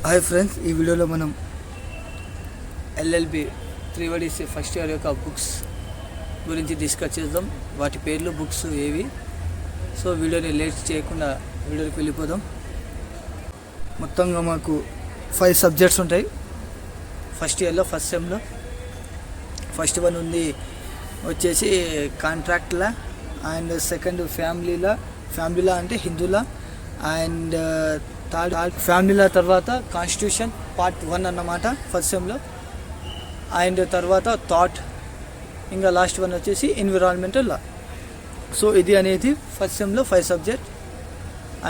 Hi friends, ఈ వీడియోలో మనం ఎల్ఎల్బి 3 ఫస్ట్ ఇయర్ యొక్క బుక్స్ గురించి డిస్కస్ చేద్దాం. వాటి పేర్లు, బుక్స్ ఏవి. సో వీడియోని లేట్ చేయకుండా వీడియోకి వెళ్ళిపోదాం. మొత్తంగా మాకు 5 సబ్జెక్ట్స్ ఉంటాయి ఫస్ట్ ఇయర్లో, ఫస్ట్ సెమ్లో. ఫస్ట్ వన్ ఉంది వచ్చేసి కాంట్రాక్ట్ లా, అండ్ సెకండ్ ఫ్యామిలీలా అంటే హిందూలా, అండ్ థర్డ్ ఫ్యామిలీలా తర్వాత కాన్స్టిట్యూషన్ పార్ట్ 1 అన్నమాట ఫస్ట్ సెమ్లో, అండ్ తర్వాత థాట్, ఇంకా లాస్ట్ వన్ వచ్చేసి ఎన్విరాన్మెంటల్ లా. సో ఇది అనేది ఫస్ట్ సెమ్లో 5 సబ్జెక్ట్.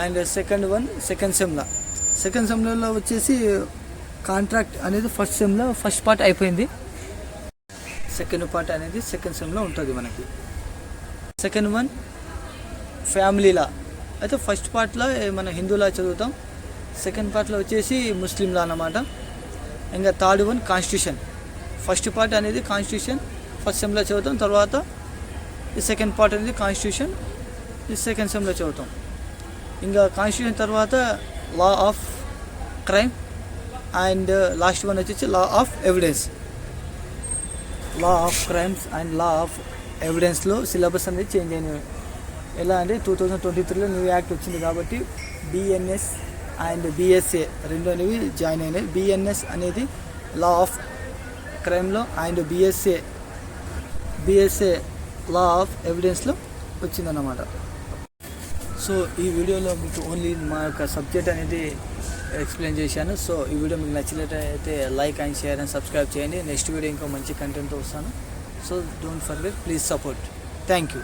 అండ్ సెకండ్ సెమ్లో వచ్చేసి కాంట్రాక్ట్ అనేది ఫస్ట్ సెమ్లో ఫస్ట్ పార్ట్ అయిపోయింది. సెకండ్ పార్ట్ అనేది సెకండ్ సెమ్లో ఉంటుంది మనకి. సెకండ్ వన్ ఫ్యామిలీలా, అయితే ఫస్ట్ పార్ట్లో మన హిందూలా చదువుతాం, సెకండ్ పార్ట్లో వచ్చేసి ముస్లింలా అన్నమాట. ఇంకా third one constitution. First part అనేది కాన్స్టిట్యూషన్ ఫస్ట్ సెమ్లో చదువుతాం, తర్వాత ఈ సెకండ్ పార్ట్ అనేది కాన్స్టిట్యూషన్ ఈ సెకండ్ సెమ్లో చదువుతాం. ఇంకా కాన్స్టిట్యూషన్ తర్వాత law of crime, and last one వచ్చేసి law of evidence. Law of crimes and law of ఎవిడెన్స్లో సిలబస్ అనేది చేంజ్ అయినవి. ఎలా అంటే 2023లో న్యూ యాక్ట్ వచ్చింది కాబట్టి బిఎన్ఎస్ అండ్ బిఎస్ఏ రెండు అనేవి జాయిన్ అయినాయి. బిఎన్ఎస్ అనేది లా ఆఫ్ క్రైమ్లో, అండ్ బిఎస్ఏ లా ఆఫ్ ఎవిడెన్స్లో వచ్చిందన్నమాట. సో ఈ వీడియోలో మీకు ఓన్లీ మా యొక్క సబ్జెక్ట్ అనేది ఎక్స్ప్లెయిన్ చేశాను. సో ఈ వీడియో మీకు నచ్చినట్లయితే like and share and subscribe చేయండి. నెక్స్ట్ వీడియో ఇంకో మంచి కంటెంట్తో వస్తాను. So don't forget, please support. Thank you.